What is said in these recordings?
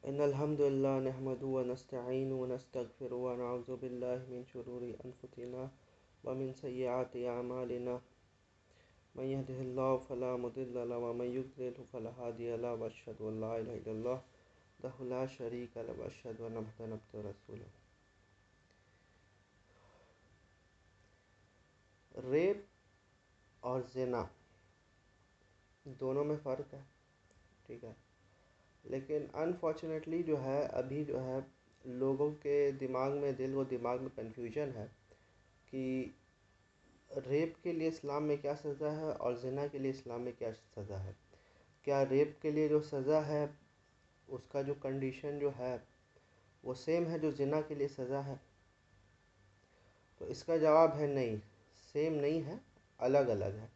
إن الحمد لله نحمده ونستعينه ونستغفره ونعوذ بالله من شرور أنفسنا ومن سيئات أعمالنا من يهده الله فلا مضل له ومن يضلل فلا هادي له وأشهد أن لا إله إلا الله وحده لا شريك له وأشهد أن محمدا عبده ورسوله. ریپ اور زنا دونوں میں فرق ہے، ٹھیک ہے، لیکن انفارچونیٹلی جو ہے ابھی جو ہے لوگوں کے دماغ میں کنفیوژن ہے کہ ریپ کے لیے اسلام میں کیا سزا ہے اور زنا کے لیے اسلام میں کیا سزا ہے. کیا ریپ کے لیے جو سزا ہے اس کا جو کنڈیشن جو ہے وہ سیم ہے جو زنا کے لیے سزا ہے؟ تو اس کا جواب ہے نہیں، سیم نہیں ہے، الگ الگ ہے.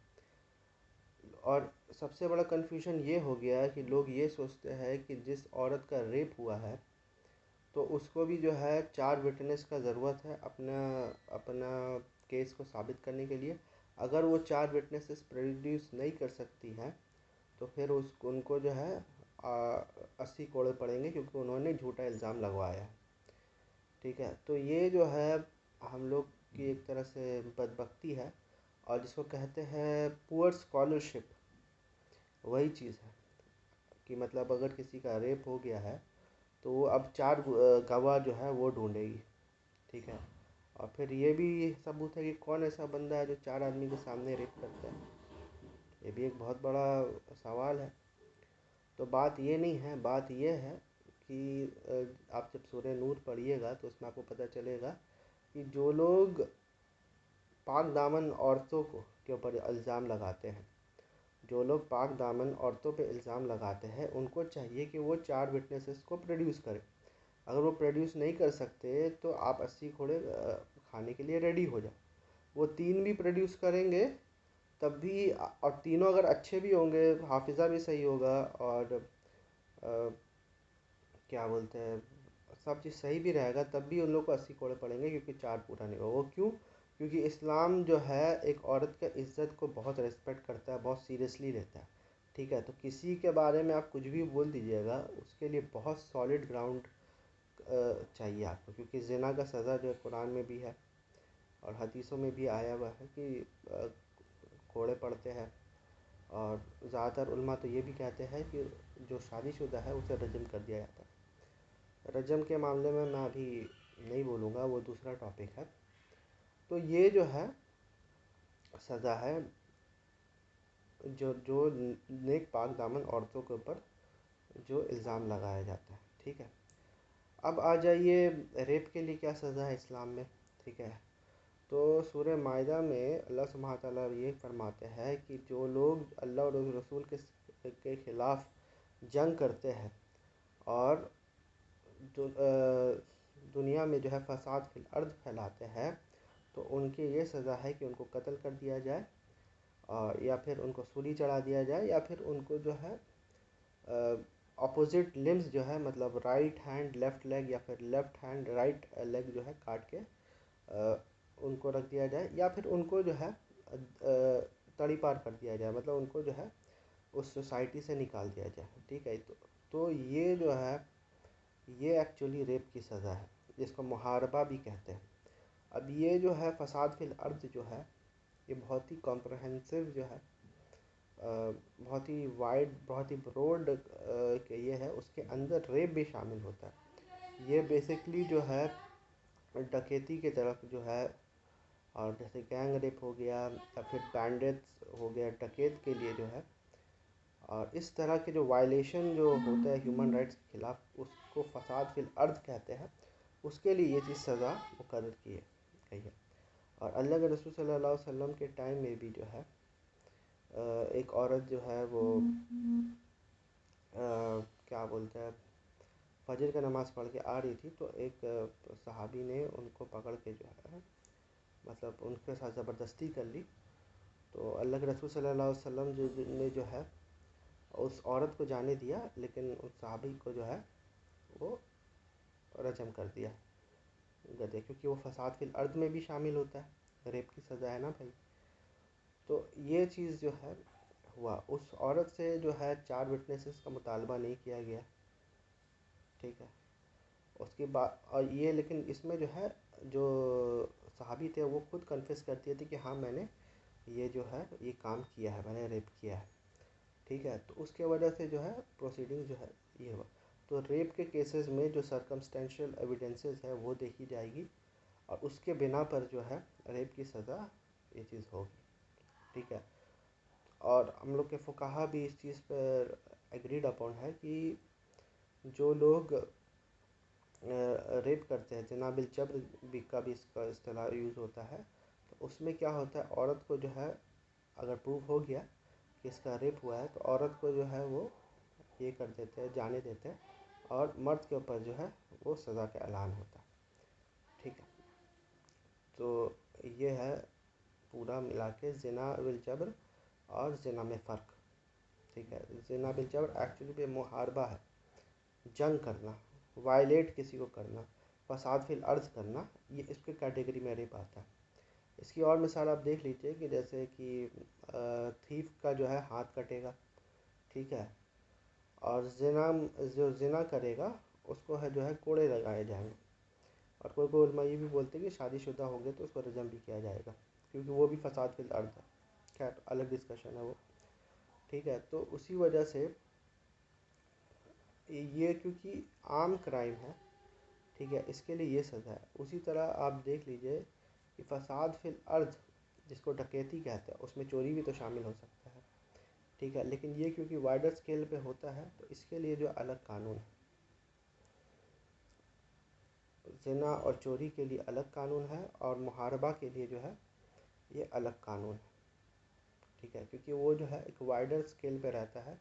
اور سب سے بڑا کنفیوژن یہ ہو گیا ہے کہ لوگ یہ سوچتے ہیں کہ جس عورت کا ریپ ہوا ہے تو اس کو بھی جو ہے 4 وٹنس کا ضرورت ہے اپنا کیس کو ثابت کرنے کے لیے. اگر وہ 4 وٹنسز پروڈیوس نہیں کر سکتی ہیں تو پھر ان کو جو ہے 80 کوڑے پڑیں گے، کیونکہ انہوں نے جھوٹا الزام لگوایا ہے. ٹھیک ہے، تو یہ جو ہے ہم لوگ کی ایک طرح سے بدبختی ہے، اور جس کو کہتے ہیں پور اسکالرشپ، وہی چیز ہے کہ مطلب اگر کسی کا ریپ ہو گیا ہے تو وہ اب 4 گواہ جو ہے وہ ڈھونڈے گی. ٹھیک ہے، اور پھر یہ بھی ثبوت ہے کہ کون ایسا بندہ ہے جو 4 آدمی کے سامنے ریپ کرتا ہے. یہ بھی ایک بہت بڑا سوال ہے. تو بات یہ نہیں ہے، بات یہ ہے کہ آپ جب سورہ نور پڑھیے گا تو اس میں آپ کو پتہ چلے گا کہ جو لوگ پاک دامن عورتوں کے اوپر الزام لگاتے ہیں، جو لوگ پاک دامن عورتوں پہ الزام لگاتے ہیں، ان کو چاہیے کہ وہ 4 وٹنسز کو پروڈیوس کریں. اگر وہ پروڈیوس نہیں کر سکتے تو آپ 80 کھوڑے کھانے کے لیے ریڈی ہو جائیں. وہ 3 بھی پروڈیوس کریں گے تب بھی، اور تینوں اگر اچھے بھی ہوں گے، حافظہ بھی صحیح ہوگا اور کیا بولتے ہیں سب چیز صحیح بھی رہے گا، تب بھی ان لوگ کو 80 کوڑے پڑیں گے، کیونکہ 4 پورا نہیں ہوگا. وہ کیوں؟ کیونکہ اسلام جو ہے ایک عورت کے عزت کو بہت ریسپیکٹ کرتا ہے، بہت سیریسلی لیتا ہے. ٹھیک ہے، تو کسی کے بارے میں آپ کچھ بھی بول دیجیے گا اس کے لیے بہت سالڈ گراؤنڈ چاہیے آپ کو، کیونکہ زنا کا سزا جو ہے قرآن میں بھی ہے اور حدیثوں میں بھی آیا ہوا ہے کہ کوڑے پڑتے ہیں. اور زیادہ تر علماء تو یہ بھی کہتے ہیں کہ جو شادی شدہ ہے اسے رجم کر دیا جاتا ہے. رجم کے معاملے میں ابھی نہیں بولوں گا، وہ دوسرا ٹاپک ہے. تو یہ جو ہے سزا ہے جو نیک پاک دامن عورتوں کے اوپر جو الزام لگایا جاتا ہے. ٹھیک ہے، اب آ جائیے ریپ کے لیے کیا سزا ہے اسلام میں. ٹھیک ہے، تو سورہ مائدہ میں اللہ سبحانہ تعالیٰ یہ فرماتے ہیں کہ جو لوگ اللہ اور رسول کے خلاف جنگ کرتے ہیں اور دنیا میں جو ہے فساد فی الارض پھیلاتے ہیں تو ان کی یہ سزا ہے کہ ان کو قتل کر دیا جائے، اور یا پھر ان کو سولی چڑھا دیا جائے، یا پھر ان کو جو ہے اپوزٹ لمز جو ہے مطلب رائٹ ہینڈ لیفٹ لیگ، یا پھر لیفٹ ہینڈ رائٹ لیگ جو ہے کاٹ کے ان کو رکھ دیا جائے، یا پھر ان کو جو ہے تڑی پار کر دیا جائے، مطلب ان کو جو ہے اس سوسائٹی سے نکال دیا جائے. ٹھیک ہے، تو یہ جو ہے یہ ایکچولی ریپ کی سزا ہے، جس کو محاربہ بھی کہتے ہیں. اب یہ جو ہے فساد فی الارض جو ہے یہ بہت ہی کمپریہنسو جو ہے، بہت ہی وائڈ، بہت ہی براڈ کہ یہ ہے، اس کے اندر ریپ بھی شامل ہوتا ہے. یہ بیسکلی جو ہے ڈکیتی کی طرف جو ہے، اور جیسے گینگ ریپ ہو گیا یا پھر بینڈٹس ہو گیا، ڈکیت کے لیے جو ہے، اور اس طرح کے جو وائلیشن جو ہوتا ہے ہیومن رائٹس کے خلاف، اس کو فساد فی الارض کہتے ہیں. اس کے لیے یہ چیز سزا مقرر کی گئی ہے. اور اللہ کے رسول صلی اللہ علیہ وسلم کے ٹائم میں بھی جو ہے ایک عورت جو ہے وہ کیا بولتے ہیں فجر کا نماز پڑھ کے آ رہی تھی، تو ایک صحابی نے ان کو پکڑ کے جو ہے مطلب ان کے ساتھ زبردستی کر لی. تو اللہ کے رسول صلی اللہ علیہ وسلم نے جو ہے اس عورت کو جانے دیا، لیکن اس صحابی کو جو ہے وہ رجم کر دیا گدے، کیونکہ وہ فساد فی الارض میں بھی شامل ہوتا ہے، ریپ کی سزا ہے نا بھائی. تو یہ چیز جو ہے ہوا، اس عورت سے جو ہے 4 وٹنسز کا مطالبہ نہیں کیا گیا. ٹھیک ہے. اس کی بات اور یہ لیکن اس میں جو ہے جو صحابی تھے وہ خود کنفیس کرتی تھی کہ ہاں میں نے یہ جو ہے یہ کام کیا ہے، میں نے ریپ کیا ہے. ٹھیک ہے. تو اس کے وجہ سے جو ہے پروسیڈنگ جو ہے یہ ہوا. تو ریپ کے کیسز میں جو سرکمسٹینشیل ایویڈنسز ہے وہ دیکھی جائے گی اور اس کے بنا پر جو ہے ریپ کی سزا یہ چیز ہوگی. ٹھیک ہے. اور ہم لوگ کے فقہا بھی اس چیز پر ایگریڈ اپون ہے کہ جو لوگ ریپ کرتے ہیں، زنا بالجبر بھی کا بھی اس کا اصطلاح یوز ہوتا ہے. تو اس میں کیا ہوتا ہے، عورت کو جو ہے اگر پروف ہو گیا کہ اس کا ریپ ہوا ہے تو عورت کو جو ہے وہ یہ کر دیتے ہیں، جانے دیتے ہیں، اور مرد کے اوپر جو ہے وہ سزا کا اعلان ہوتا ہے. ٹھیک ہے. تو یہ ہے پورا ملا کے زنا بالجبر اور زنا میں فرق. ٹھیک ہے. زنا بالجبر ایکچولی پہ محاربہ ہے، جنگ کرنا، وائلیٹ کسی کو کرنا، فساد فی الارض کرنا، یہ اس کے کیٹیگری میں ریپ آتا ہے. اس کی اور مثال آپ دیکھ لیجئے کہ جیسے کہ تھیف کا جو ہے ہاتھ کٹے گا. ٹھیک ہے. اور جو زنا کرے گا اس کو ہے جو ہے کوڑے لگائے جائیں گے. اور کوئی علماء یہ بھی بولتے ہیں کہ شادی شدہ ہوں گے تو اس کو رجم بھی کیا جائے گا، کیونکہ وہ بھی فساد فی الارض ہے. خیر الگ ڈسکشن ہے وہ. ٹھیک ہے. تو اسی وجہ سے یہ کیونکہ عام کرائم ہے، ٹھیک ہے، اس کے لیے یہ سزا ہے. اسی طرح آپ دیکھ لیجئے کہ فساد فی الارض جس کو ڈکیتی کہتے ہیں اس میں چوری بھی تو شامل ہو سکتا ہے. ٹھیک ہے. لیکن یہ کیونکہ وائڈر اسکیل پہ ہوتا ہے تو اس کے لیے جو الگ قانون ہے. زنا اور چوری کے لیے الگ قانون ہے اور محاربہ کے لیے جو ہے یہ الگ قانون ہے. ٹھیک ہے. کیونکہ وہ جو ہے ایک وائڈر اسکیل پہ رہتا ہے.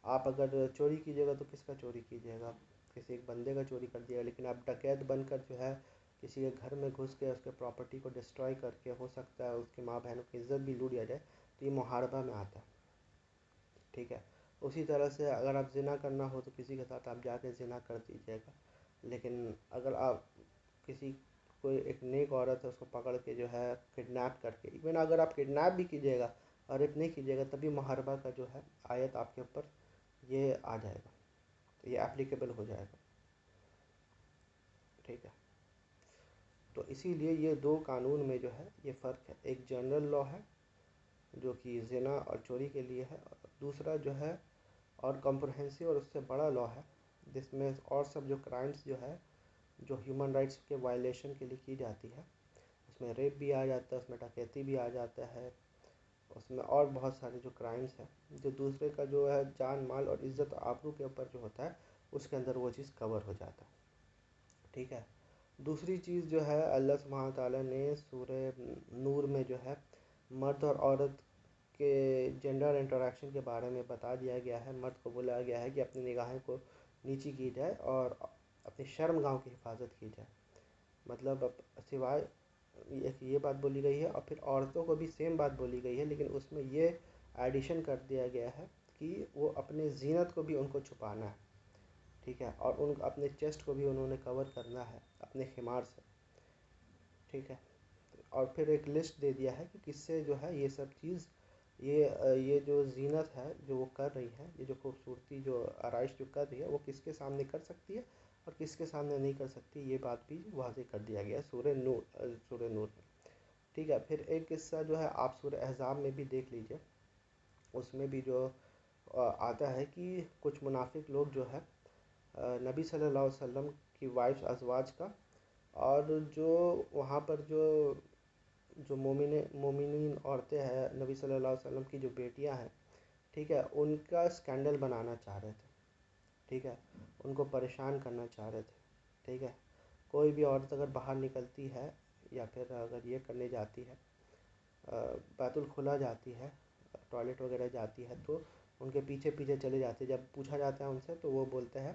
آپ اگر چوری کیجیے گا تو کس کا چوری کیجیے گا؟ کسی ایک بندے کا چوری کر دیا. لیکن آپ ڈکیت بن کر جو ہے کسی کے گھر میں گھس کے اس کے پراپرٹی کو ڈسٹروائے کر کے ہو سکتا ہے اس کی ماں بہنوں کی عزت بھی لوٹ لیا جائے، تو یہ محاربہ میں آتا ہے. ٹھیک ہے. اسی طرح سے اگر آپ زنا کرنا ہو تو کسی کے ساتھ آپ جا کے زنا کر دیجیے گا. لیکن اگر آپ کسی کوئی ایک نیک عورت ہے اس کو پکڑ کے جو ہے کڈنیپ کر کے، ایون اگر آپ کڈنیپ بھی کیجیے گا اور ریپ نہیں کیجیے گا تبھی محاربہ کا جو ہے آیت آپ کے اوپر یہ آ جائے گا، یہ اپلیکیبل ہو جائے گا. ٹھیک ہے. تو اسی لیے یہ دو قانون میں جو ہے یہ فرق ہے. ایک جنرل لا ہے جو کہ زنا اور چوری کے لیے ہے، دوسرا جو ہے اور کمپرہنسو اور اس سے بڑا لا ہے جس میں اور سب جو کرائمز جو ہے جو ہیومن رائٹس کے وائلیشن کے لیے کی جاتی ہے، اس میں ریپ بھی آ جاتا ہے، اس میں ڈکیتی بھی آ جاتا ہے، اس میں اور بہت سارے جو کرائمز ہیں جو دوسرے کا جو ہے جان مال اور عزت و آبرو کے اوپر جو ہوتا ہے اس کے اندر وہ چیز کور ہو جاتا ہے. ٹھیک ہے. دوسری چیز جو ہے اللہ سبحانہ تعالیٰ نے سورہ نور میں جو ہے مرد اور عورت کے جینڈر انٹریکشن کے بارے میں بتا دیا گیا ہے. مرد کو بولا گیا ہے کہ اپنی نگاہیں کو نیچی کی جائے اور اپنی شرم گاہوں کی حفاظت کی جائے. مطلب سوائے یہ بات بولی گئی ہے اور پھر عورتوں کو بھی سیم بات بولی گئی ہے، لیکن اس میں یہ ایڈیشن کر دیا گیا ہے کہ وہ اپنے زینت کو بھی ان کو چھپانا ہے. ٹھیک ہے. اور ان اپنے چیسٹ کو بھی انہوں نے کور کرنا ہے اپنے خمار سے. ٹھیک ہے. اور پھر ایک لسٹ دے دیا ہے کہ کس سے جو ہے یہ سب چیز یہ جو زینت ہے جو وہ کر رہی ہے، یہ جو خوبصورتی جو آرائش جو کر رہی ہے وہ کس کے سامنے کر سکتی ہے اور کس کے سامنے نہیں کر سکتی. یہ بات بھی واضح کر دیا گیا سورہ نور میں. ٹھیک ہے. پھر ایک قصہ جو ہے آپ سورہ احزاب میں بھی دیکھ لیجئے، اس میں بھی جو آتا ہے کہ کچھ منافق لوگ جو ہے نبی صلی اللہ علیہ وسلم کی وائف ازواج کا اور جو وہاں پر جو مومنین عورتیں ہیں نبی صلی اللہ علیہ وسلم کی جو بیٹیاں ہیں، ٹھیک ہے، ان کا اسکینڈل بنانا چاہ رہے تھے. ٹھیک ہے. ان کو پریشان کرنا چاہ رہے تھے. ٹھیک ہے. کوئی بھی عورت اگر باہر نکلتی ہے یا پھر اگر یہ کرنے جاتی ہے بیت الخلا جاتی ہے، ٹوائلٹ وغیرہ جاتی ہے، تو ان کے پیچھے پیچھے چلے جاتے. جب پوچھا جاتا ہے ان سے تو وہ بولتے ہیں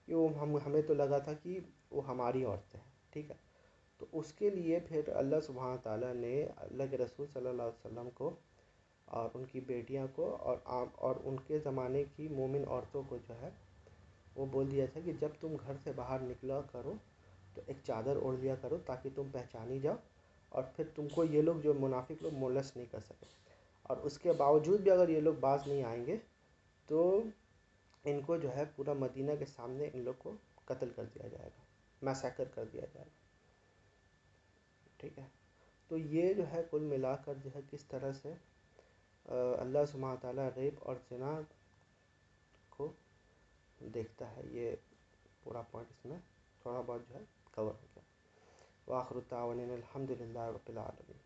کہ وہ ہمیں تو لگا تھا کہ وہ ہماری عورتیں ہیں. ٹھیک ہے. تو اس کے لیے پھر اللہ سبحانہ تعالیٰ نے اللہ کے رسول صلی اللہ علیہ وسلم کو اور ان کی بیٹیاں کو اور ان کے زمانے کی مومن عورتوں کو جو ہے وہ بول دیا تھا کہ جب تم گھر سے باہر نکلا کرو تو ایک چادر اوڑھ لیا کرو تاکہ تم پہچانی جاؤ اور پھر تم کو یہ لوگ جو منافق لوگ مولس نہیں کر سکے. اور اس کے باوجود بھی اگر یہ لوگ باز نہیں آئیں گے تو ان کو جو ہے پورا مدینہ کے سامنے ان لوگ کو قتل کر دیا جائے گا، میسیکر کر دیا جائے گا. ٹھیک ہے. تو یہ جو ہے کل ملا کر جو ہے کس طرح سے اللہ سبحانہ تعالیٰ ریپ اور زنا کو دیکھتا ہے، یہ پورا پوائنٹ اس میں تھوڑا بہت جو ہے کور ہو گیا. وآخر الدعوانا الحمد للہ رب العالمین.